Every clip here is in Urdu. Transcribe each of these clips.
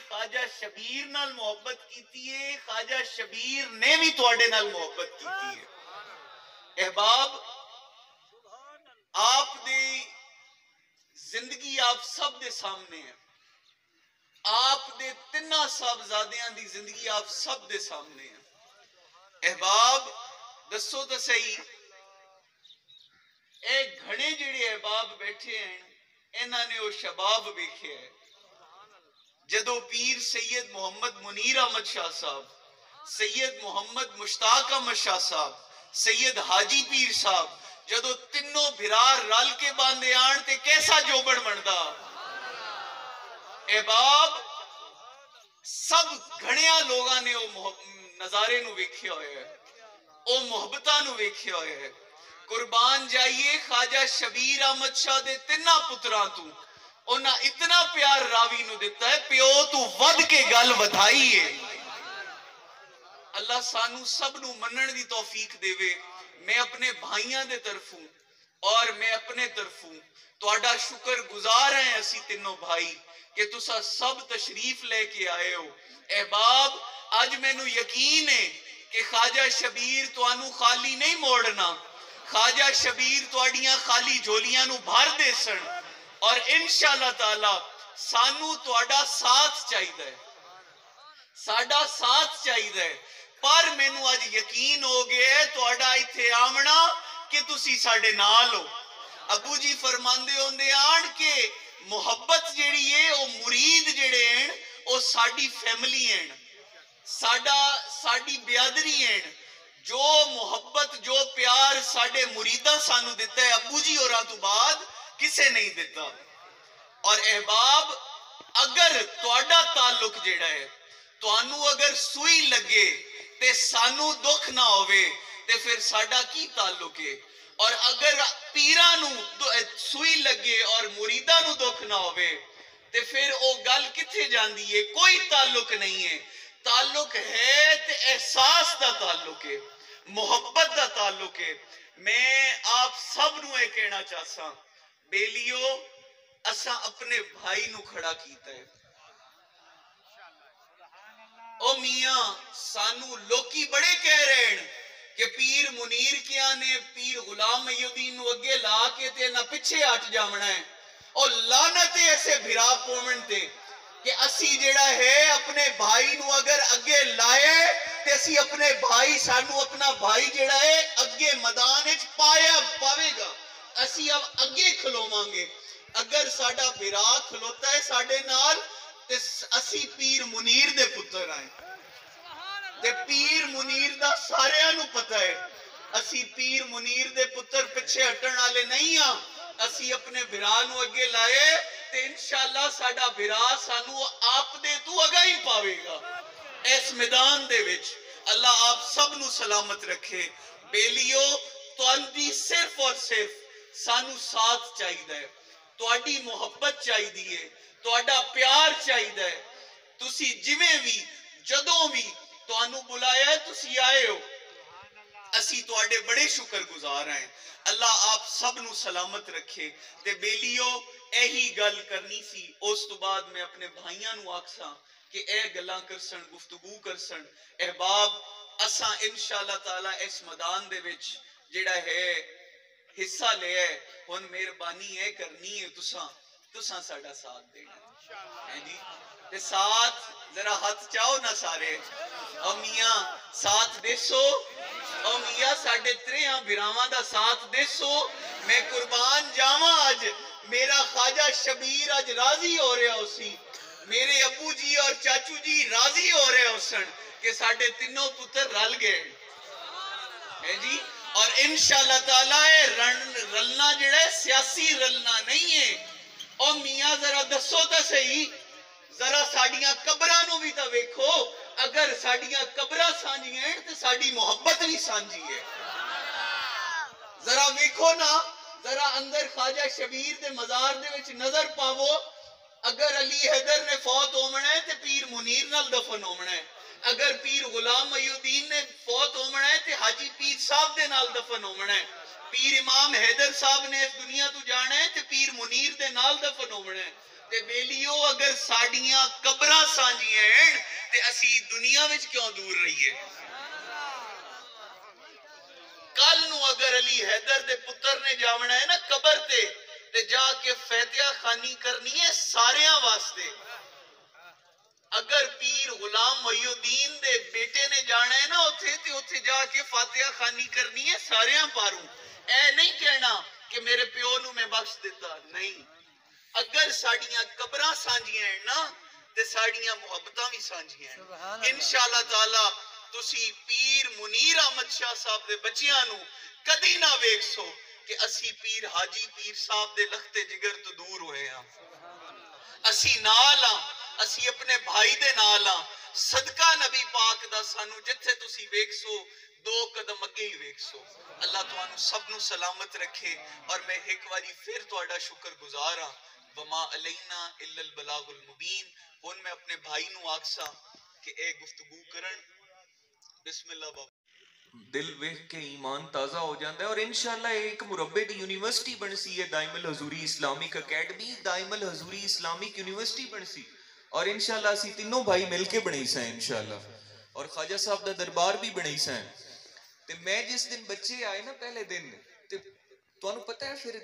خواجہ شبیر نال محبت کیتی ہے، خواجہ شبیر نے بھی تواڈے نال محبت کیتی ہے۔ احباب، آپ دی زندگی آپ سب دے سامنے ہے، آپ دے تنہ صاحبزادیاں دی زندگی آپ سب دے سامنے ہے۔ احباب دسو تو صحیح، اے گھنے جڑے احباب بیٹھے ہیں انہاں نے وہ شباب ویکھے ہے جدو پیر سید محمد منیر احمد شاہ صاحب، سید محمد مشتاق احمد شاہ صاحب، سید حاجی پیر صاحب جدو تینوں بھرار رل کے باندھے آن تے کیسا جوبڑ بندا۔ احباب سب گھڑیاں لوگاں نے وہ نظارے نو ویکھیا ہوئے ہے، وہ محبتاں نو ویکھیا ہوئے ہے۔ قربان جائیے خواجہ شبیر احمد شاہ دے تنہ پتراں تو انہاں اتنا پیار راوی نو دیتا ہے، پیو تو ود کے گل ودھائی ہے۔ اللہ سانو سب نو منن دی توفیق دے وے۔ میں اپنے بھائیاں دے طرفوں اور میں اپنے طرفوں تواڈا شکر گزار ہیں اسی تینوں بھائی کہ تسا سب تشریف لے کے آئے ہو۔ احباب آج میں نو یقین ہے کہ خواجہ شبیر توانو خالی نہیں موڑنا، خواجہ شبیر تواڈیاں خالی جھولیاں نو بھر دے سن، اور انشاءاللہ تعالی سانو تواڈا ساتھ چاہیے، ساڈا ساتھ چاہیے۔ پر مینوں آج یقین ہو گیا ہے تواڈا ایتھے آمنا کہ تسی ساڈے نال ہو۔ ابو جی فرماندے ہوندے آن کہ محبت جیڑی ہے وہ مرید جڑے ہیں وہ ساڈی فیملی ہیں، ساڈی بیادری ہیں۔ جو محبت جو پیار ساڈے مریداں سانو دیتا ہے ابو جی اوراں تو بعد کسے نہیں دیتا۔ اور احباب اگر تواڈا تعلق جیڑا ہے توانو اگر سوئی لگے تے سانو دکھ نہ ہوئے تے پھر ساڈا کی تعلق ہے، اور اگر پیرانو سوئی لگے اور مریدانو دکھ نہ ہوئے تے پھر او گل کتھے جاندی ہے؟ کوئی تعلق نہیں ہے۔ تعلق ہے تے احساس دا تعلق ہے، محبت دا تعلق ہے۔ میں آپ سب نو یہ کہنا چاہساں بیلیو اساں اپنے بھائی نو کھڑا کیتا ہے۔ او میاں سانو لوکی بڑے کہہ رہے ہیں کہ پیر منیر کیا نے پیر غلام محی الدین نو اگے لا کے تے نہ پیچھے ہٹ جاونا ہے، اور لعنت ایسے بھرا پومن تے کہ اسی جڑا ہے اپنے بھائی نو اگر اگے لائے تے اسی اپنے بھائی سانو اپنا بھائی جڑا ہے اگے میدان وچ پاوے گا، اسی اب اگے کھلوواں گے۔ اگر ساڈا بھرا کھلوتا ہے ساڈے نال تے اسی پیر منیر دے پتر آئیں، تے پیر منیر دا سارے نو پتہ ہے اسی پیر منیر دے پتر پچھے ہٹن والے نہیں ہاں۔ اسی اپنے بھرا نو اگے لائے تے انشاءاللہ ساڈا بھرا سانو آپ دے تو اگا ہی پاوے گا اس میدان دے وچ۔ اللہ آپ سب نو سلامت رکھے۔ بیلیو تواڈی صرف اور صرف سانو ساتھ چاہیے، تواڈی محبت چاہیے، تواڈا پیار چاہیے۔ تسی جویں بھی جدوں بھی توانو بلایا ہے تسی آئے ہو، اسی تواڈے بڑے شکر گزار ہیں۔ اللہ آپ سب نو سلامت رکھے۔ تے بیلیو ایہی گل کرنی سی، اس تو بعد میں اپنے بھائیاں نو آکھساں کہ اے گلاں کرسن، گفتگو کرسن۔ احباب اساں انشاءاللہ تعالی اس میدان دے وچ جڑا ہے حصہ لے ہے، ہن مہربانی ہے کرنی ہے تساں ساڈا ساتھ دینا ہے جی۔ تے ساتھ ذرا ہاتھ چاہو نہ سارے، او میاں ساتھ دیسو، او میاں ساڈے تریاں بھراواں دا ساتھ دیسو۔ میں قربان جاواں آج میرا خواجہ شبیر آج راضی ہو رہا ہو سی، میرے ابو جی اور چاچو جی راضی ہو رہے ہو سن کہ ساڈے تینوں پتر رل گئے ہے جی۔ اور انشاءاللہ تعالی رلنا جڑا ہے سیاسی رلنا نہیں ہے۔ او میاں ذرا دسو تا صحیح، ذرا ساڑیاں قبراں نو بھی تا ویکھو، اگر ساڑیاں قبراں سانجی ہیں تو ساڑی محبت بھی سانجی ہے۔ ذرا ویکھو نا، ذرا اندر خواجہ شبیر دے مزار دے وچ نظر پاو، اگر علی حیدر نے فوت ہومنا ہے تو پیر منیر نال دفن ہومنا ہے، اگر پیر غلام محی الدین نے فوت ہومنا ہے تو حاجی پیر صاحب دے نال دفن ہومنا ہے، پیر امام حیدر صاحب نے اس دنیا تو جانا ہے تو پیر منیر دے نال دفن ہومنا ہے۔ تے بیلیو اگر ساڑیاں قبراں سانجیاں ہیں تے اسی دنیا وچ کیوں دور رہیے؟ کل نو اگر علی حیدر دے پتر نے جاونا ہے نا قبر تے جا کے فاتحہ خانی کرنی ہے ساریاں واسطے. اگر پیر غلام محی الدین دے بیٹے نے جانا ہے نا اتھے جا کے فاتحہ خانی کرنی ہے ساریاں پاروں. اے نہیں کہنا کہ میرے پیو نو میں بخش دیتا، نہیں. اگر ساڑیاں قبراں سانجیاں ہیں نا تے ساڑیاں محبتاں بھی سانجیاں ہیں. انشاءاللہ تعالی تسی پیر منیر احمد شاہ صاحب دے بچیاں نو کدی نہ ویکھ سو کہ اسی پیر حاجی پیر صاحب دے لخت جگر تو دور ہوئے ہیں. اسی نال ہاں، اسی اپنے بھائی دے نال ہاں. صدقہ نبی پاک دا سانو جتھے تسی ویکھ سو 2 قدم اگے ہی ویکھ سو. اللہ تانوں سب نو سلامت رکھے. اور میں ایک واری پھر تہاڈا شکر گزار ہاں. وما علینا الا البلاغ المبین. ہن میں اپنے بھائی نو آکھساں کہ اے گفتگو کرن. بسم اللہ بابا. دل ویکھ کے ایمان تازہ ہو جاتا ہے. اور انشاءاللہ ایک مربع دی یونیورسٹی بن سی ہے دائم الحضوری اسلامک اکیڈمی، دائم الحضوری اسلامک یونیورسٹی بن سی. اور انشاءاللہ اسی تینوں بھائی مل کے بنائی سائیں انشاءاللہ. اور خواجہ صاحب دا دربار بھی بنائی سائیں. تے میں جس دن بچے آئے نا پہلے دن تے تانوں پتہ ہے پھر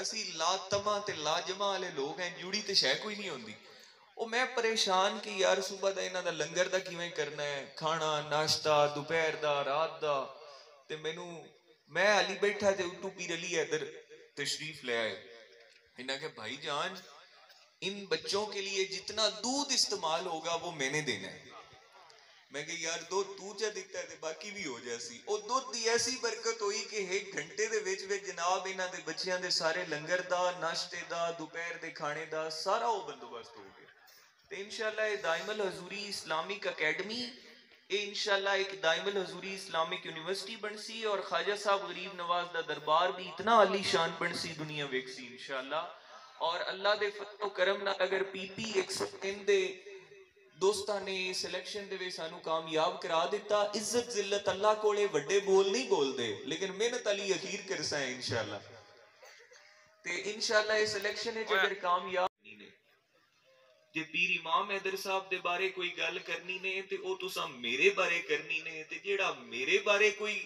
اسی لا تما تے لا جمع والے لوگ ہیں، جوڑی تے شے کوئی نہیں ہوندی. او میں پریشان کہ یار صبح دا انہاں دا لنگر دا کیویں کرنا ہے، کھانا ناشتہ دوپہر دا رات دا. تے مینوں میں علی بیٹھا تے اتو پیر علی حیدر تشریف لے آئے. انہاں کہ بھائی جان ان بچوں کے لیے جتنا دودھ استعمال ہوگا وہ میں نے دینا ہے. میں کہ یار دودھ تو چا دیتا ہے تے باقی بھی ہو جاسی. او دودھ دی ایسی برکت ہوئی کہ 1 گھنٹے دے وچ جناب انہاں دے بچیاں دے سارے لنگر دا، ناشتے دا، دوپہر دے کھانے دا سارا وہ بندوبست ہو گیا. تے انشاءاللہ یہ دائم الحضوری اسلامک اکیڈمی یہ انشاءاللہ ایک دائم الحضوری اسلامک یونیورسٹی بن سی. اور خواجہ صاحب غریب نواز دا دربار بھی اتنا علی شان بن سی دنیا ویکھ سی انشاءاللہ. اور اللہ دے فضل و کرم نال اگر پی پی 103 دے دوستاں نے سلیکشن دے وچ سانو کامیاب کرا دیتا. عزت ذلت اللہ کولے وڈے بول نہیں بول دے لیکن محنت علی اخیر کرسا ہے انشاءاللہ. تے انشاءاللہ یہ سلیکشن وچ اگر کامیاب جے پیر امام حیدر صاحب دے بارے کوئی گل کرنی نے تے او تساں میرے بارے کرنی نے. تے جیڑا میرے بارے کوئی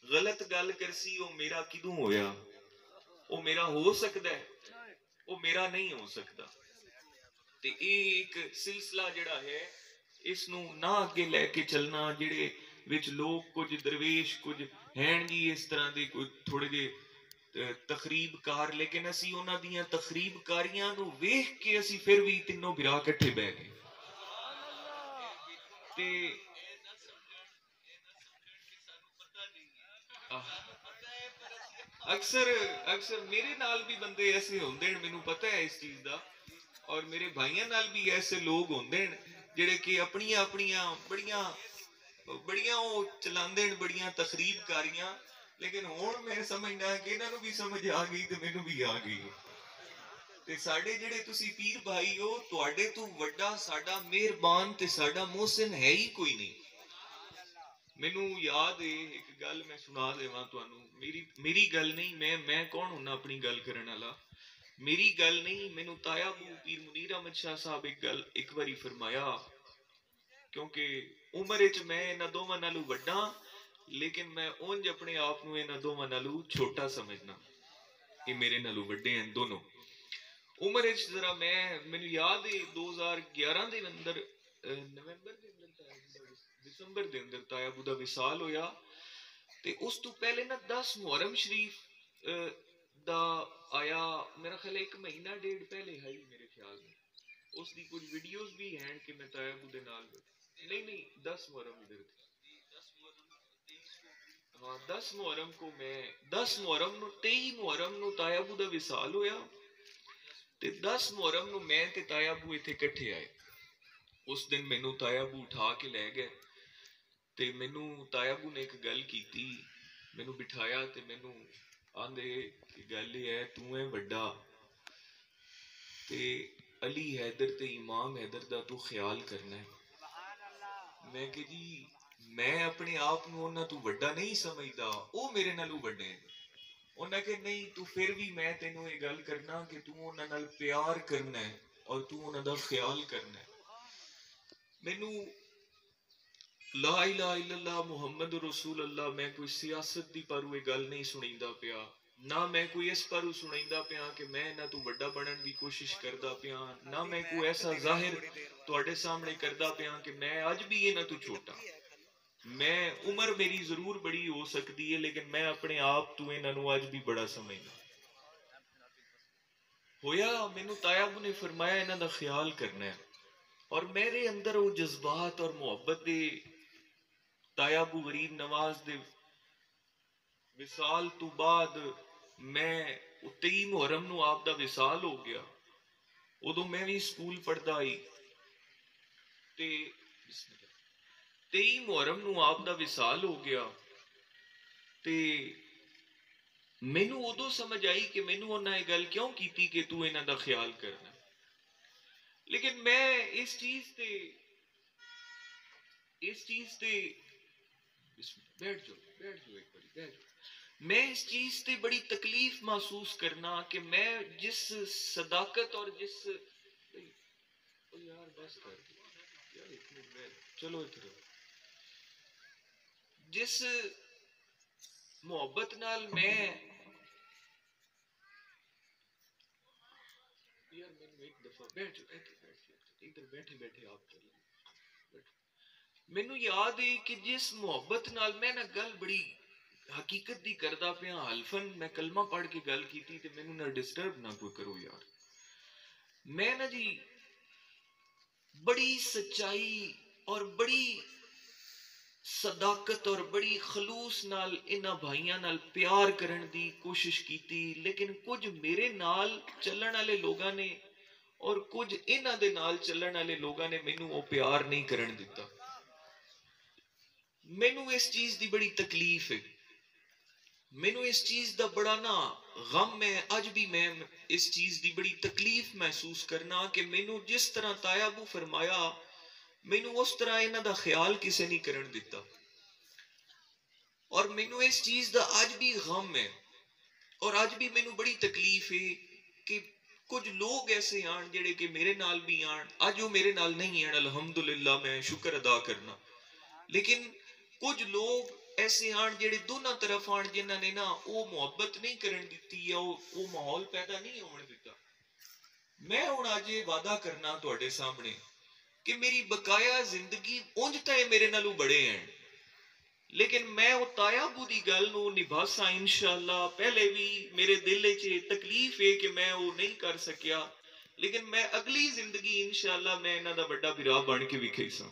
غلط گل کرسی او میرا کدوں ہویا؟ او میرا ہو سکدا ہے؟ او میرا نہیں ہو سکدا. تے اے ایک سلسلہ جڑا ہے اس نو نہ اگے لے کے چلنا. جڑے وچ لوگ کچھ درویش کچھ ہیں جی اس طرح دے کوئی تھوڑے جے تخریب کار، لیکن اسی انہاں دیاں تخریب کاریاں نو ویکھ کے اسی پھر بھی تینوں بھرا کٹھے بہ گئے. تے اکثر میرے نال بھی بندے ایسے ہوندے ہیں، مینوں پتہ ہے اس چیز دا. اور میرے بھائیاں نال بھی ایسے لوگ ہوندے ہیں جڑے کہ اپنیاں بڑیاں وہ چلاندے ہیں بڑیاں تخریب کاریاں. لیکن ہون میں سمجھنا کہ انہاں نوں بھی سمجھ آ گئی تے مینوں بھی آ گئی. تے ساڈے جڑے تسی پیر بھائی ہو تواڈے تو وڈا ساڈا مہربان تے ساڈا محسن ہے ہی کوئی نہیں. مینوں یاد ہے ایک گل میں سنا دیواں تانوں. میری گل نہیں، میں کون ہونا اپنی گل کرن والا؟ میری گل نہیں. مینوں تایا ابو پیر منیر احمد شاہ صاحب ایک باری فرمایا، کیونکہ عمر وچ میں انہاں دوواں نالوں وڈا لیکن میں اونج اپنے آپ نوں انہاں دوواں نالوں چھوٹا سمجھنا. یہ میرے نالوں وڈے ہیں دونوں. عمر وچ ذرا مینوں یاد ہے 2011 دے اندر نومبر دے اندر دسمبر دے اندر تایا ابو دا وصال ہویا. تے اس تو پہلے نا 10 محرم شریف دا آیا میرا خیال 1 مہینہ ڈیڑھ پہلے ہے میرے خیال میں. اس دی کچھ ویڈیوز بھی ہیں کہ میں تایا ابو دے نال نہیں 10 محرم ادھر تھی. ہاں 10 محرم کو میں 10 محرم نو 23 محرم نو تایا ابو دا وصال ہویا. تے 10 محرم نو میں تے تایا ابو ایتھے کٹھے آئے. اس دن مینوں تایا ابو اٹھا کے لے گئے. تے مینوں تایا ابو نے ایک گل کیتی، مینوں بٹھایا تے مینوں آندے کہ گل یہ ہے تو ہے وڈا تے علی حیدر تے امام حیدر دا تو خیال کرنا ہے. میں کہ جی میں اپنے آپ نو انہاں تو وڈا نہیں سمجھدا، او میرے نالوں وڈے ہیں. انہاں کہ نہیں تو پھر بھی میں تینوں یہ گل کرنا کہ تو انہاں نال پیار کرنا ہے اور تو انہاں دا خیال کرنا ہے. مینوں لا الہ الا اللہ محمد رسول اللہ میں کوئی سیاست دی پر وہ گل نہیں سنیندا پیا, نہ میں کوئی اس پر سنیندا پیا کہ میں نہ تو بڑا بنن دی کوشش کردا پیا, نہ میں کوئی ایسا ظاہر تواڈے سامنے کردا پیا کہ میں اج بھی یہ نہ تو چھوٹا. میں عمر میری ضرور بڑی ہو سکتی ہے لیکن میں اپنے آپ تو انہاں نوں اج بھی بڑا سمجھدا. ہویا مینوں تایا ابو نے فرمایا انہاں دا خیال کرنا ہے, اور میرے اندر وہ جذبات اور محبت دے تایا ابو غریب نواز دے وصال تو بعد میں 23 محرم نو آپ دا وصال ہو گیا. ادو میں بھی سکول پڑھدا ہی تے 23 محرم نو آپ دا وصال ہو گیا تے مینوں ادو سمجھ آئی کہ مینوں انہاں یہ گل کیوں کیتی کہ تو انہاں دا خیال کرنا. لیکن میں اس چیز تے بیٹھ جاؤ ایک باری بیٹھ جاؤ. میں اس چیز تے بڑی تکلیف محسوس کرنا کہ میں جس صداقت اور جس یار بس کر یار چلو ادھر جس محبت نال میں یار مینوں ایک دفعہ بیٹھ ادھر بیٹھے آپ کر لیں. مینوں یاد ہے کہ جس محبت نال میں نہ گل بڑی حقیقت دی کردا پیا, حلفن میں کلمہ پڑھ کے گل کیتی تے مینوں نہ ڈسٹرب نہ کوئی کرو یار. میں نہ جی بڑی سچائی اور بڑی صداقت اور بڑی خلوص نال انہاں بھائیاں نال پیار کرن دی کوشش کیتی, لیکن کچھ میرے نال چلن والے لوگاں نے اور کچھ انہاں دے نال چلن والے لوگاں نے مینوں وہ پیار نہیں کرن دتا. مینوں اس چیز دی بڑی تکلیف ہے, مینوں اس چیز دا بڑا نا غم ہے. اج بھی میں اس چیز دی بڑی تکلیف محسوس کرنا کہ مینوں جس طرح تایا ابو فرمایا مینوں اس طرح انہاں دا خیال کسے نہیں کرن دیتا. اور مینوں اس چیز دا اج بھی غم ہے اور اج بھی مینوں بڑی تکلیف ہے کہ کچھ لوگ ایسے آن جڑے کہ میرے نال بھی آن, اج وہ میرے نال نہیں آن الحمدللہ میں شکر ادا کرنا, لیکن کچھ لوگ ایسے آن جڑے دونوں طرف آن جنہاں نے نا وہ محبت نہیں کرن دیتی یا وہ ماحول پیدا نہیں ہون دیتا. میں ہن اج وعدہ کرنا تواڈے سامنے کہ میری بقایا زندگی اونج تے میرے نالوں بڑے ہیں, لیکن میں وہ تایا ابو دی گل نو نبھاساں انشاءاللہ. پہلے بھی میرے دل وچ تکلیف ہے کہ میں وہ نہیں کر سکیا, لیکن میں اگلی زندگی انشاءاللہ میں انہاں دا بڑا بھرا بن کے وکھے ساں.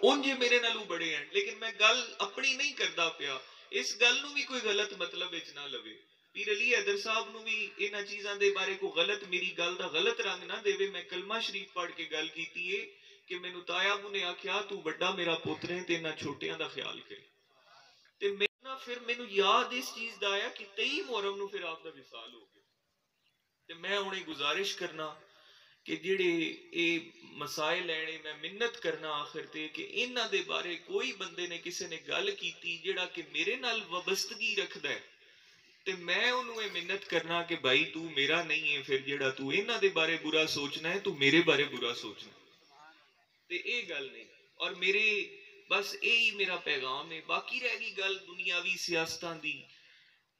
انج میرے نالوں بڑے ہیں, لیکن میں گل اپنی نہیں کردا پیا. اس گل نو بھی کوئی غلط مطلب وچ نہ لوے. پیر علی حیدر صاحب نو بھی انہاں چیزاں دے بارے کو غلط میری گل دا غلط رنگ نہ دے. میں کلمہ شریف پڑھ کے گل کیتی ہے کہ مینوں تایا ابو نے آکھیا تو بڑا میرا پوتر ہے تے انہاں چھوٹیاں دا خیال کرے. تے میں پھر مینوں یاد اس چیز دا آیا کہ 23 محرم نو پھر آپ دا وصال ہو گیا. تے میں ہن گزارش کرنا کہ جڑے اے مسائل ہیں میں منت کرنا آخر تے کہ انہاں دے بارے کوئی بندے نے کسے نے گل کیتی جڑا کہ میرے نال وابستگی رکھدا ہے تے میں انہوں یہ منت کرنا کہ بھائی تو میرا نہیں ہے, پھر جڑا تو انہاں دے بارے برا سوچنا ہے تو میرے بارے برا سوچنا تے اے گل نہیں. اور میرے بس یہی میرا پیغام ہے. باقی رہ گئی گل دنیاوی سیاستاں دی,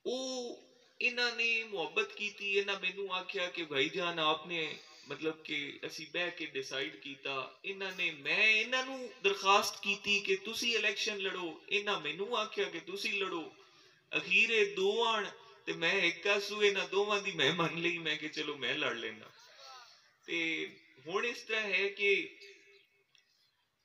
او انہاں نے محبت کیتی, انہاں مینوں آکھیا کہ بھائی جان آپ نے مطلب کہ اسی بہ کے ڈیسائیڈ کیتا. انہاں نے میں انہاں نو درخواست کیتی کہ تسی الیکشن لڑو, انہاں مینوں آکھیا کہ تسی لڑو. اخیر دو آن تے میں ایک آسو انہاں دوواں دی میں من لئی, میں کہ چلو میں لڑ لینا. تے ہن اس طرح ہے کہ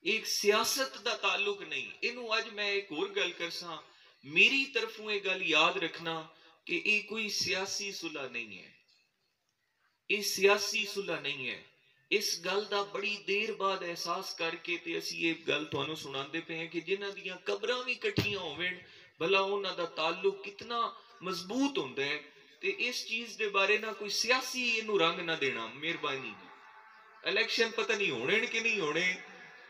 ایک سیاست دا تعلق نہیں. اینو اج میں ایک اور گل کرساں, میری طرفوں یہ گل یاد رکھنا کہ یہ کوئی سیاسی صلح نہیں ہے, یہ سیاسی صلح نہیں ہے. اس گل دا بڑی دیر بعد احساس کر کے تے اسی یہ گل تانوں سناندے پے ہیں کہ جنہاں دیاں قبراں وی کٹھیاں ہوویں بھلا انہاں دا تعلق کتنا مضبوط ہوندا ہے. تے اس چیز دے بارے نہ کوئی سیاسی اینو رنگ نہ دینا مہربانی. الیکشن پتہ نہیں ہونے کہ نہیں ہونے,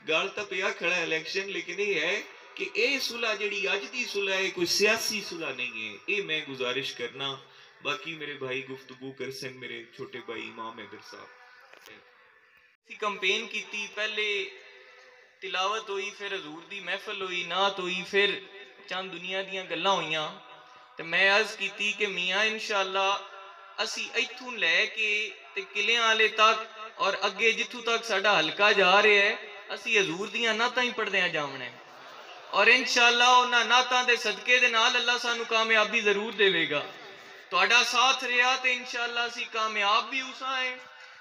گل تا پیا کھڑا الیکشن, لیکن یہ ہے کہ اے صلح جڑی اج دی صلح ہے کوئی سیاسی صلح نہیں ہے. اے میں گزارش کرنا. باقی میرے بھائی گفتگو کر سن, میرے چھوٹے بھائی امام حیدر صاحب. کمپین کیتی, پہلے تلاوت ہوئی, پھر حضور دی محفل ہوئی, نعت ہوئی, پھر چند دنیا دیاں گلاں ہوئیاں. تے میں عرض کیتی کہ میاں انشاءاللہ اسی ایتھوں لے کے تے قلعے والے تک اور اگے جتھوں تک ساڈا حلقہ جا رہا ہے اسی حضور دیاں نعتاں ہی پڑھدیاں جاونا ہے. اور انشاءاللہ انہاں نعتاں دے صدقے دے نال اللہ سانو کامیابی ضرور دے گا. تہاڈا ساتھ رہا تے انشاءاللہ اسی کامیاب بھی ہوساں ہیں.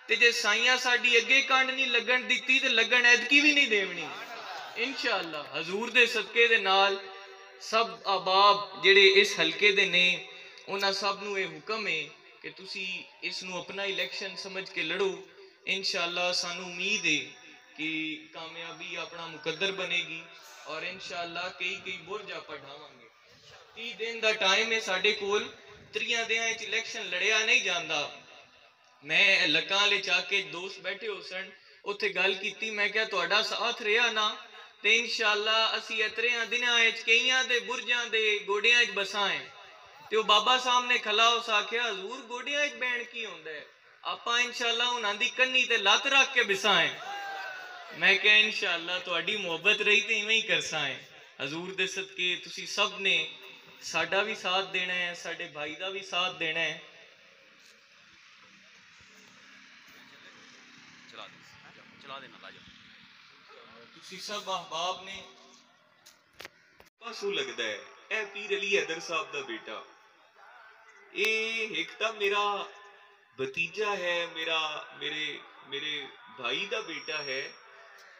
تے جے سائیاں ساڈی اگے کانڈ نہیں لگن دتی تے لگن ایدکی بھی نہیں دیونی انشاءاللہ. حضور دے صدقے دے نال سب احباب جڑے اس حلقے دے نے انہاں سب نو یہ حکم ہے کہ تسی اس نو اپنا الیکشن سمجھ کے لڑو. انشاءاللہ سانو امید ہے کہ کامیابی اپنا مقدر بنے گی. اور انشاءاللہ کئی برج آپ ڈھاواں گے. 30 دن دا ٹائم ہے ساڈے کول. 3 دناں وچ الیکشن لڑیا نہیں جاندا. میں لکاں والے چا کے دوست بیٹھے ہو سن, اوتھے گل کیتی, میں کہا تہاڈا ساتھ رہیا نا تے انشاءاللہ اسی اتریاں دناں وچ کئیاں دے برجاں دے گوڑیاں وچ بساں ہیں. تے او بابا صاحب نے کھلا اس آکھیا حضور گوڑیاں وچ بہن کی ہوندا ہے؟ آپاں انشاءاللہ انہاں دی کنی تے لت رکھ کے بساں ہیں. میں کہا انشاءاللہ تہاڈی محبت رہی تے ایویں ہی کرساں ہیں. حضور دے صدقے تسی سب نے ساڈا بھی ساتھ دینا ہے, ساڈے بھائی دا بھی ساتھ دینا ہے. تسی سب احباب نے پاسو لگدا ہے اے پیر علی حیدر صاحب دا بیٹا. اے ایک تا میرا بھتیجا ہے, میرے بھائی دا بیٹا ہے,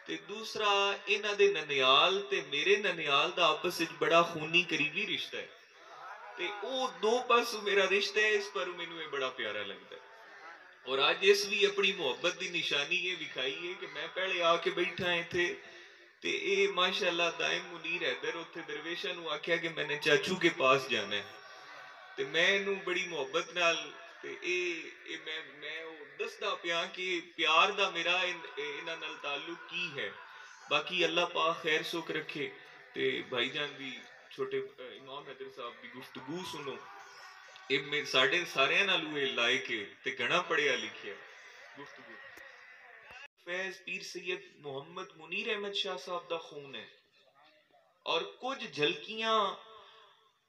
تے دوسرا انہاں دے ننیال تے میرے ننیال دا آپس وچ بڑا خونی قریبی رشتہ ہے. تے او دو پاسو میرا رشتہ ہے, اس پر مینوں یہ بڑا پیارا لگتا ہے. اور آج اس بھی اپنی محبت دی نشانی یہ دکھائی ہے کہ میں پہلے آ کے بیٹھا ہیں تھے تے اے ماشاءاللہ دائم منیر حیدر اتھے درویشاں نو آکھیا کہ میں نے چاچو کے پاس جانا ہے. تے میں انہوں بڑی محبت نال تے اے میں دسدا پیا کہ پیار دا میرا انہاں نال تعلق کی ہے. باقی اللہ پاک خیر سکھ رکھے. تے بھائی جان بھی چھوٹے امام حیدر صاحب دی گفتگو سنو. اے ساڈے سارے نالوں اے لائق ہے تے گھنا پڑھیا لکھیا گفتگو. فیض پیر سید محمد منیر احمد شاہ صاحب دا خون ہے. اور کچھ جھلکیاں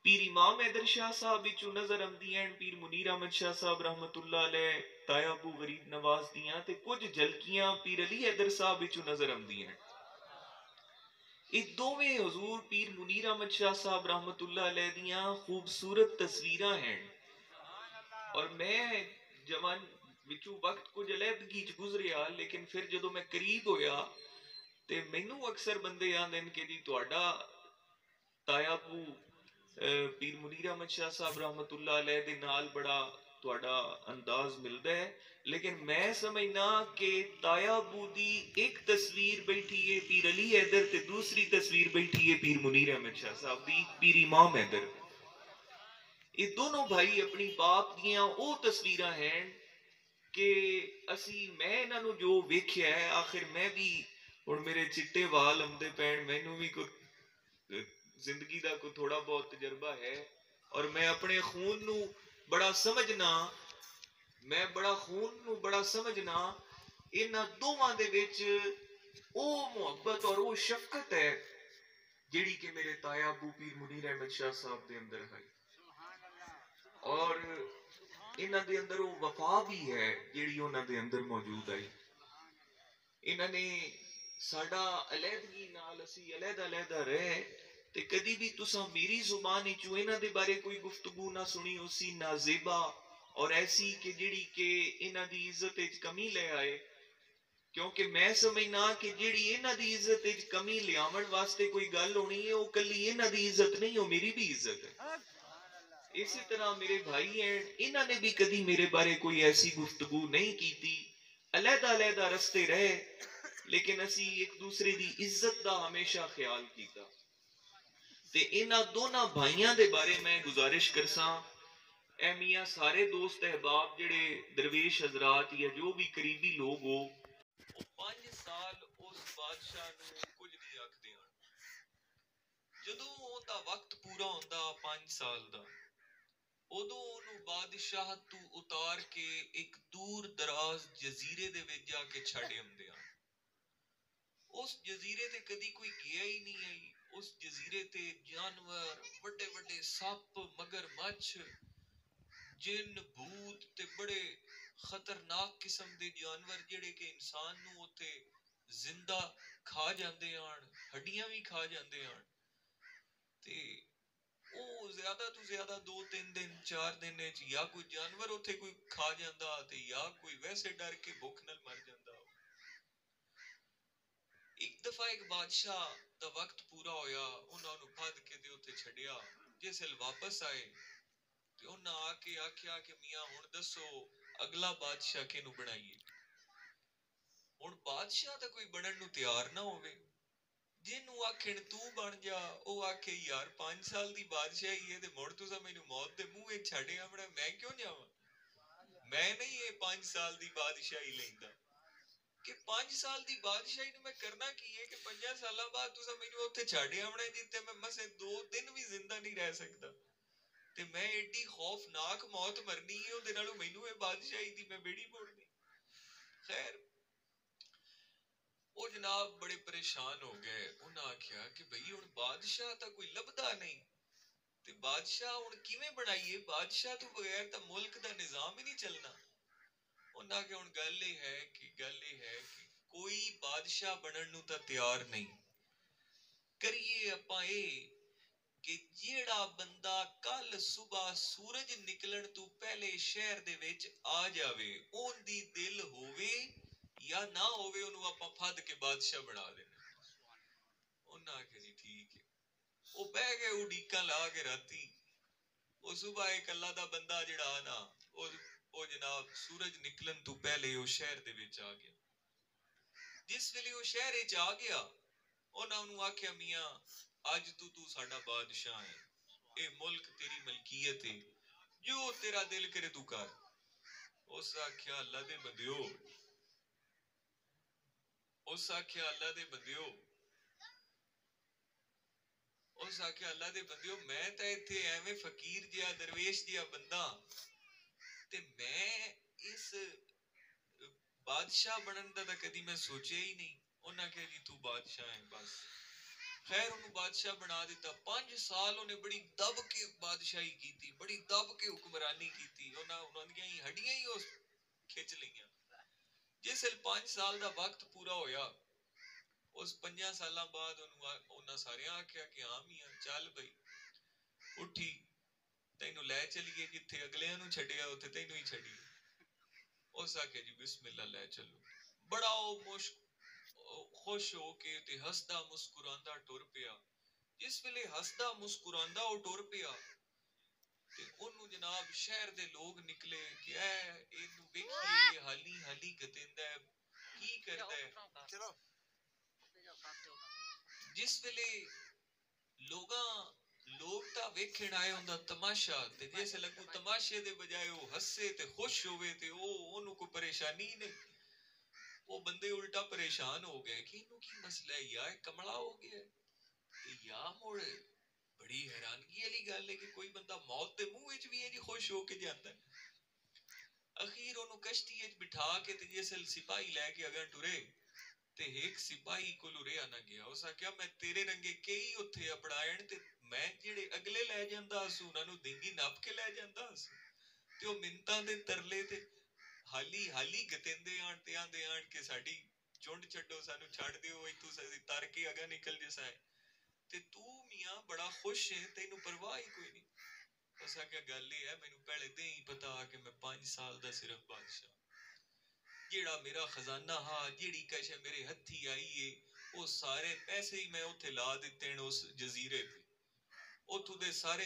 پیر امام حیدر شاہ صاحب وچوں نظر آندیاں ہیں, پیر منیر احمد شاہ صاحب رحمت اللہ علیہ, تایا ابو غریب نواز دیاں, تے کچھ جھلکیاں پیر علی حیدر صاحب وچوں نظر آندیاں ہیں. یہ دوویں حضور پیر منیر احمد شاہ صاحب رحمت اللہ علیہ دیاں خوبصورت تصویراں ہیں. اور میں جوان وچوں وقت کچھ علیحدگی چ گزریا, لیکن پھر جدوں میں قریب ہویا تے مینوں اکثر بندے آندے کہ جی تہاڈا تایا ابو پیر منیر احمد شاہ صاحب رحمت اللہ علیہ دے نال بڑا تہاڈا انداز ملدا ہے. لیکن میں سمجھنا کہ تایا ابو دی ایک تصویر بیٹھی ہے پیر علی حیدر تے دوسری تصویر بیٹھی ہے پیر منیر احمد شاہ صاحب دی پیر امام حیدر. یہ دونوں بھائی اپنی باپ دیاں او تصویراں ہیں کہ میں انہاں نو جو ویکھیا ہے, آخر میں بھی ہن میرے چٹے وال آمدے پین, مینوں بھی کوئی زندگی دا کوئی تھوڑا بہت تجربہ ہے. اور میں اپنے خون نو بڑا سمجھنا, انہاں دوواں دے وچ او محبت اور او شفقت ہے جیڑی کہ میرے تایا ابو پیر منیر احمد شاہ صاحب دے اندر ہے. اور انہاں دے اندر وہ وفا بھی ہے جیڑی انہاں دے اندر موجود ہے. انہاں نے ساڈا علیحدگی نال اسی علیحدہ رہے تے کدی بھی تساں میری زبان وچوں انہاں دے بارے کوئی گفتگو نہ سنی اسی نازیبا اور ایسی کہ جیڑی کہ انہاں دی عزت وچ کمی لے آئے. کیونکہ میں سمجھنا کہ جیڑی انہاں دی عزت وچ کمی لیاون واسطے کوئی گل ہونی ہے, وہ کلی انہاں دی عزت نہیں, وہ میری بھی عزت ہے. اسی طرح میرے بھائی ہیں, انہاں نے بھی کدی میرے بارے کوئی ایسی گفتگو نہیں کیتی. علیحدہ رستے رہے لیکن اسی ایک دوسرے دی عزت دا ہمیشہ خیال کیتا. تے انہاں دونوں بھائیاں دے بارے میں گزارش کرساں, اے میاں سارے دوست احباب جڑے درویش حضرات یا جو بھی قریبی لوگ ہو, 5 سال اس بادشاہ نو کچھ نہیں آکھدے. ਜਦੋਂ ਉਹਦਾ ਵਕਤ ਪੂਰਾ ਹੁੰਦਾ 5 ਸਾਲ ਦਾ, ਉਦੋਂ ਉਹਨੂੰ ਬਾਦਸ਼ਾਹ ਤੋਂ ਉਤਾਰ ਕੇ ਇੱਕ ਦੂਰ ਦਰਾਜ਼ ਜਜ਼ੀਰੇ ਦੇ ਵਿੱਚ ਜਾ ਕੇ ਛੱਡ ਆਉਂਦੇ ਆ। ਉਸ ਜਜ਼ੀਰੇ ਤੇ ਕਦੀ ਕੋਈ ਗਿਆ ਹੀ ਨਹੀਂ ਹੈ। ਉਸ ਜਜ਼ੀਰੇ ਤੇ ਜਾਨਵਰ, ਵੱਡੇ ਵੱਡੇ ਸੱਪ, ਮਗਰਮੱਛ, ਜਿੰਨ, ਭੂਤ ਤੇ ਬੜੇ ਖਤਰਨਾਕ ਕਿਸਮ ਦੇ ਜਾਨਵਰ ਜਿਹੜੇ ਕਿ ਇਨਸਾਨ ਨੂੰ ਉੱਥੇ ਜ਼ਿੰਦਾ ਖਾ ਜਾਂਦੇ ਹਨ, ਹੱਡੀਆਂ ਵੀ ਖਾ ਜਾਂਦੇ ਹਨ। ਤੇ ਉਹ ਜ਼ਿਆਦਾ ਤੋਂ ਜ਼ਿਆਦਾ 2-3 ਦਿਨ 4 ਦਿਨ ਵਿੱਚ ਜਾਂ ਕੋਈ ਜਾਨਵਰ ਉੱਥੇ ਕੋਈ ਖਾ ਜਾਂਦਾ ਤੇ ਜਾਂ ਕੋਈ ਵੈਸੇ ਡਰ ਕੇ ਭੁੱਖ ਨਾਲ ਮਰ ਜਾਂਦਾ। ਇੱਕ ਦਫਾ ਇੱਕ ਬਾਦਸ਼ਾਹ ਦਾ ਵਕਤ ਪੂਰਾ ਹੋਇਆ, ਉਹਨਾਂ ਨੂੰ ਫੜ ਕੇ ਤੇ ਉੱਥੇ ਛੱਡਿਆ। ਜਿਸ ਵੇਲੇ ਵਾਪਸ ਆਏ ਤੇ ਉਹਨਾਂ ਆ ਕੇ ਆਖਿਆ ਕਿ ਮੀਆਂ ਹੁਣ ਦੱਸੋ ਅਗਲਾ ਬਾਦਸ਼ਾਹ ਕਿਹਨੂੰ ਬਣਾਈਏ। ਹੁਣ ਬਾਦਸ਼ਾਹ ਤਾਂ ਕੋਈ ਬਣਨ ਨੂੰ ਤਿਆਰ ਨਾ ਹੋਵੇ। ਜਿਹਨੂੰ ਆਖਣ ਤੂੰ ਬਣ ਜਾ, ਉਹ ਆਖੇ ਯਾਰ 5 ਸਾਲ ਦੀ ਬਾਦਸ਼ਾਹੀ ਹੈ ਤੇ ਮੁੜ ਤੁਸੀਂ ਮੈਨੂੰ ਮੌਤ ਦੇ ਮੂੰਹ ਵਿੱਚ ਛੱਡਿਆ ਬਣਾ, ਮੈਂ ਕਿਉਂ ਜਾਵਾਂ? ਮੈਂ ਨਹੀਂ ਇਹ 5 ਸਾਲ ਦੀ ਬਾਦਸ਼ਾਹੀ ਲੈਂਦਾ। ਕਿ 5 ਸਾਲ ਦੀ ਬਾਦਸ਼ਾਹੀ ਨੂੰ ਮੈਂ ਕਰਨਾ ਕੀ ਹੈ ਕਿ 5 ਸਾਲਾਂ ਬਾਅਦ ਤੁਸੀਂ ਮੈਨੂੰ ਉੱਥੇ ਛੱਡਿਆ ਆਉਣਾ ਜਿੱਥੇ ਮੈਂ ਮਸੇ 2 ਦਿਨ ਵੀ ਜ਼ਿੰਦਾ ਨਹੀਂ ਰਹਿ ਸਕਦਾ, ਤੇ ਮੈਂ ਏਡੀ ਖੌਫਨਾਕ ਮੌਤ ਮਰਨੀ ਹੈ, ਉਹਦੇ ਨਾਲੋਂ ਮੈਨੂੰ ਇਹ ਬਾਦਸ਼ਾਹੀ ਦੀ ਮੈਂ ਬੇੜੀ ਮੋੜਨੀ। ਖੈਰ ਉਹ ਜਨਾਬ ਬੜੇ ਪਰੇਸ਼ਾਨ ਹੋ ਗਏ। ਉਹਨਾਂ ਆਖਿਆ ਕਿ ਭਈ ਹੁਣ ਬਾਦਸ਼ਾਹ ਤਾਂ ਕੋਈ ਲੱਭਦਾ ਨਹੀਂ, ਤੇ ਬਾਦਸ਼ਾਹ ਹੁਣ ਕਿਵੇਂ ਬਣਾਈਏ? ਬਾਦਸ਼ਾਹ ਤੋਂ ਬਗੈਰ ਤਾਂ ਮੁਲਕ ਦਾ ਨਿਜ਼ਾਮ ਹੀ ਨਹੀਂ ਚੱਲਣਾ। ਉਹਨਾਂ ਕਿ ਹੁਣ ਗੱਲ ਇਹ ਹੈ ਕਿ ਕੋਈ ਬਾਦਸ਼ਾਹ ਬਣਨ ਨੂੰ ਤਾਂ ਤਿਆਰ ਨਹੀਂ। ਕਰੀਏ ਆਪਾਂ ਇਹ ਕਿ ਜਿਹੜਾ ਬੰਦਾ ਕੱਲ ਸੁਬਹ ਸੂਰਜ ਨਿਕਲਣ ਤੋਂ ਪਹਿਲੇ ਸ਼ਹਿਰ ਦੇ ਵਿੱਚ ਆ ਜਾਵੇ, ਉਹਦੀ ਦਿਲ ਹੋਵੇ ਜਾਂ ਨਾ ਹੋਵੇ, ਉਹਨੂੰ ਆਪਾਂ ਫੱਦ ਕੇ ਬਾਦਸ਼ਾਹ ਬਣਾ ਦੇਣਾ। ਉਹਨਾਂ ਆਖਿਆ ਜੀ ਠੀਕ ਹੈ। ਉਹ ਬਹਿ ਗਏ ਉਡੀਕਾਂ ਲਾ ਕੇ ਰਾਤੀ। ਉਹ ਸੁਬਹ ਇੱਕ ਅੱਲਾ ਦਾ ਬੰਦਾ ਜਿਹੜਾ ਨਾ ਉਹ ਜਨਾਬ ਸੂਰਜ ਨਿਕਲਣ ਤੋਂ ਪਹਿਲੇ ਉਹ ਸ਼ਹਿਰ ਦੇ ਵਿੱਚ ਆ ਗਿਆ। ਜਿਸ ਵੇਲੇ ਉਹ ਸ਼ਹਿਰ ਵਿੱਚ ਆ ਗਿਆ, ਉਹਨਾਂ ਉਹਨੂੰ ਆਖਿਆ ਮੀਆਂ ਅੱਜ ਤੂੰ ਸਾਡਾ ਬਾਦਸ਼ਾਹ ਹੈ, ਇਹ ਮੁਲਕ ਤੇਰੀ ਮਲਕੀਅਤ ਹੈ, ਜੋ ਤੇਰਾ ਦਿਲ ਕਰੇ ਤੂੰ ਕਰ। ਉਸ ਆਖਿਆ ਅੱਲਾ ਦੇ ਬੰਦਿਓ, ਉਸ ਆਖਿਆ ਅੱਲਾ ਦੇ ਬੰਦਿਓ, ਮੈਂ ਤਾਂ ਇੱਥੇ ਐਵੇਂ ਫਕੀਰ ਜਿਹਾ ਦਰਵੇਸ਼ ਜਿਹਾ ਬੰਦਾ, ਤੇ ਮੈਂ ਇਸ ਬਾਦਸ਼ਾਹ ਬਣਨ ਦਾ ਤਾਂ ਕਦੀ ਮੈਂ ਸੋਚਿਆ ਹੀ ਨਹੀਂ। ਉਹਨਾਂ ਕਿਹਾ ਜੀ ਤੂੰ ਬਾਦਸ਼ਾਹ ਹੈ ਬਸ। ਖੈਰ ਉਹਨੂੰ ਬਾਦਸ਼ਾਹ ਬਣਾ ਦਿੱਤਾ। 5 ਸਾਲ ਉਹਨੇ ਬੜੀ ਦਬ ਕੇ ਬਾਦਸ਼ਾਹੀ ਕੀਤੀ, ਬੜੀ ਦਬ ਕੇ ਹੁਕਮਰਾਨੀ ਕੀਤੀ। ਉਹਨਾਂ ਦੀਆਂ ਹੀ ਹੱਡੀਆਂ ਹੀ ਉਹ ਖਿੱਚ ਲਈਆਂ। ਜਿਸ ਵੇਲੇ 5 ਸਾਲ ਦਾ ਵਕਤ ਪੂਰਾ ਹੋਇਆ, ਉਸ 5 ਸਾਲਾਂ ਬਾਅਦ ਉਹਨਾਂ ਸਾਰਿਆਂ ਆਖਿਆ ਕਿ ਹਾਂ ਮੀਆਂ ਚੱਲ ਬਈ ਉੱਠੀ, ਤੈਨੂੰ ਲੈ ਚਲੀਏ, ਜਿੱਥੇ ਅਗਲਿਆਂ ਨੂੰ ਛੱਡਿਆ ਉੱਥੇ ਤੈਨੂੰ ਹੀ ਛੱਡੀਏ। ਉਸ ਆਖਿਆ ਜੀ ਬਿਸਮਿਲ੍ਲਾ ਲੈ ਚੱਲੋ। ਬੜਾ ਉਹ ਖੁਸ਼ ਹੋ ਕੇ ਤੇ ਹੱਸਦਾ ਮੁਸਕਰਾਉਂਦਾ ਟੁਰ ਪਿਆ। ਜਿਸ ਵੇਲੇ ਹੱਸਦਾ ਮੁਸਕਰਾਉਂਦਾ ਉਹ ਟੁਰ ਪਿਆ ਤੇ ਉਹਨੂੰ ਜਨਾਬ ਸ਼ਹਿਰ ਦੇ ਲੋਕ ਨਿਕਲੇ ਕਿ ਇਹਨੂੰ ਵੇਖੀਏ, ਹਾਲੀ ਗਤਿੰਦਾ ਹੈ, ਕੀ ਕਰਦਾ ਹੈ। ਜਿਸ ਵੇਲੇ ਲੋਕ ਤਾਂ ਵੇਖਣ ਆਏ ਹੁੰਦਾ ਤਮਾਸ਼ਾ, ਤੇ ਜਿਸ ਲੱਗੂ ਤਮਾਸ਼ੇ ਦੇ ਬਜਾਏ ਉਹ ਹੱਸੇ ਤੇ ਖੁਸ਼ ਹੋਵੇ ਤੇ ਉਹਨੂੰ ਕੋਈ ਪਰੇਸ਼ਾਨੀ ਨਹੀਂ। ਉਹ ਬੰਦੇ ਉਲਟਾ ਪਰੇਸ਼ਾਨ ਹੋ ਗਏ ਕਿ ਇਹਨੂੰ ਕੀ ਮਸਲਾ ਹੈ ਯਾਰ, ਕਮਲਾ ਹੋ ਗਿਆ। ਤੇ ਯਾ ਮੁੜ ਬੜੀ ਹੈਰਾਨਗੀ ਵਾਲੀ ਗੱਲ ਹੈ ਕਿ ਕੋਈ ਬੰਦਾ ਮੌਤ ਦੇ ਮੂੰਹ ਵਿੱਚ ਵੀ ਇੰਜ ਖੁਸ਼ ਹੋ ਕੇ ਜਾਂਦਾ। ਅਖੀਰ ਉਹਨੂੰ ਕਸ਼ਤੀ ਵਿੱਚ ਬਿਠਾ ਕੇ ਤੇ ਜਿਸ ਸਿਪਾਹੀ ਲੈ ਕੇ ਅਗਾਂ ਟੁਰੇ, ਤੇ ਇੱਕ ਸਿਪਾਹੀ ਕੋਲ ਰਿਹਾ ਨਾ ਗਿਆ। ਉਸ ਆਖਿਆ ਮੈਂ ਤੇਰੇ ਰੰਗੇ ਕਈ ਉੱਥੇ ਅਪੜਾਇਣ, ਤੇ ਮੈਂ ਜਿਹੜੇ ਅਗਲੇ ਲੈ ਜਾਂਦਾ ਸੀ ਉਹਨਾਂ ਨੂੰ ਡਿੰਗੀ ਨੱਪ ਕੇ ਲੈ ਜਾਂਦਾ ਸੀ, ਤੇ ਉਹ ਮਿੰਤਾਂ ਦੇ ਤਰਲੇ ਤੇ ਹਾਲੀ ਗਤਿੰਦੇ ਆਣ ਤੇ ਆਂਦੇ ਆਣ ਕੇ ਸਾਡੀ ਚੁੰਡ ਛੱਡੋ, ਸਾਨੂੰ ਛੱਡ ਦਿਓ, ਇੱਥੋਂ ਅਸੀਂ ਤਰ ਕੇ ਅਗਾ ਨਿਕਲ ਜਿਸਾ ਹੈ, ਤੇ ਤੂੰ ਮੀਆਂ ਬੜਾ ਖੁਸ਼ ਹੈ, ਤੈਨੂੰ ਪਰਵਾਹ ਹੀ ਕੋਈ ਨਹੀਂ। ਉਸ ਆਖਿਆ ਗੱਲ ਇਹ ਹੈ ਮੈਨੂੰ ਪਹਿਲੇ ਤੇ ਹੀ ਪਤਾ ਕਿ ਮੈਂ 5 ਸਾਲ ਦਾ ਸਿਰਫ ਬਾਦਸ਼ਾਹ, ਜਿਹੜਾ ਮੇਰਾ ਖਜ਼ਾਨਾ ਹਾਂ, ਜਿਹੜੀ ਕਸ਼ ਮੇਰੇ ਹੱਥੀ ਆਈ ਏ, ਉਹ ਸਾਰੇ ਪੈਸੇ ਹੀ ਮੈਂ ਉੱਥੇ ਲਾ ਦਿੱਤੇ ਨੇ ਉਸ ਜਜ਼ੀਰੇ ਤੇ। ਉੱਥੋਂ ਦੇ ਸਾਰੇ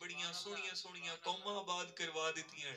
ਬੜੀਆਂ ਸੋਹਣੀਆਂ ਸੋਹਣੀਆਂ ਕੌਮਾਂ ਆਬਾਦ ਕਰਵਾ ਦਿੱਤੀਆਂ,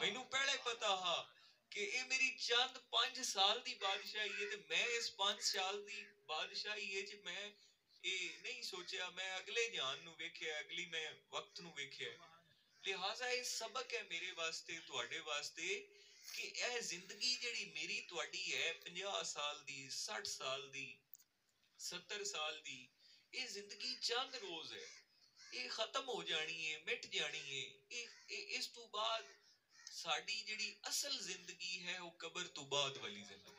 ਮੈਨੂੰ ਪਹਿਲੇ ਪਤਾ ਹਾਂ ਕਿ ਇਹ ਮੇਰੀ ਚੰਦ 5 ਸਾਲ ਦੀ ਬਾਦਸ਼ਾਹੀ ਹੈ, ਤੇ ਮੈਂ ਇਸ 5 ਸਾਲ ਦੀ ਬਾਦਸ਼ਾਹੀ ਹੈ ਜੀ ਮੈਂ ਇਹ ਨਹੀਂ ਸੋਚਿਆ, ਮੈਂ ਅਗਲੇ ਜਾਨ ਨੂੰ ਵੇਖਿਆ, ਅਗਲੀ ਮੈਂ ਵਕਤ ਨੂੰ ਵੇਖਿਆ। ਲਿਹਾਜ਼ਾ ਇਹ ਸਬਕ ਹੈ ਮੇਰੇ ਵਾਸਤੇ, ਤੁਹਾਡੇ ਵਾਸਤੇ, ਕਿ ਇਹ ਜ਼ਿੰਦਗੀ ਜਿਹੜੀ ਮੇਰੀ ਤੁਹਾਡੀ ਹੈ 50 ਸਾਲ ਦੀ, 60 ਸਾਲ ਦੀ, 70 ਸਾਲ ਦੀ, ਇਹ ਜ਼ਿੰਦਗੀ ਚੰਦ ਰੋਜ਼ ਹੈ, ਇਹ ਖਤਮ ਹੋ ਜਾਣੀ ਹੈ, ਮਿਟ ਜਾਣੀ ਹੈ। ਇਸ ਤੋਂ ਬਾਅਦ ਸਾਡੀ ਜਿਹੜੀ ਅਸਲ ਜ਼ਿੰਦਗੀ ਹੈ ਉਹ ਕਬਰ ਤੋਂ ਬਾਅਦ ਵਾਲੀ ਜ਼ਿੰਦਗੀ,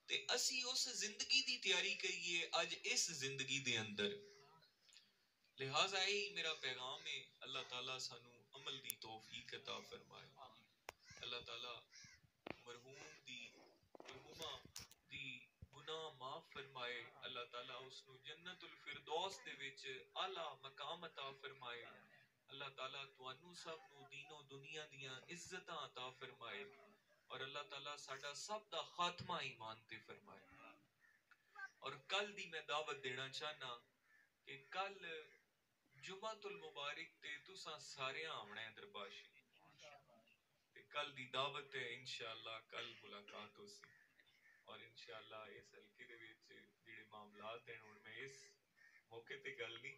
ਤੇ ਅਸੀਂ ਉਸ ਜ਼ਿੰਦਗੀ ਦੀ ਤਿਆਰੀ ਕਰੀਏ ਅੱਜ ਇਸ ਜ਼ਿੰਦਗੀ ਦੇ ਅੰਦਰ। لہٰذا یہی میرا پیغام ہے، اللہ تعالیٰ سانو عمل دی توفیق عطا فرمائے، اللہ تعالیٰ مرحوم دی مرحومہ دی گناہ معاف فرمائے، اللہ تعالیٰ اس نو جنت الفردوس دے وچ اعلیٰ مقام عطا فرمائے، اللہ تعالیٰ توانو سب نو دین و دنیا دیاں عزتاں عطا فرمائے، اور اللہ تعالیٰ ساڈا سب دا خاتمہ ایمان تے فرمائے۔ اور کل دی میں دعوت دینا چاہنا کہ کل جمعۃ المبارک تے تساں سارے آونا ہے دربار شریف، تے کل دی دعوت ہے، انشاءاللہ کل ملاقات ہو سی، اور انشاءاللہ اس حلقے دے وچ جڑے معاملات ہیں، ہن میں اس موقع تے گل نہیں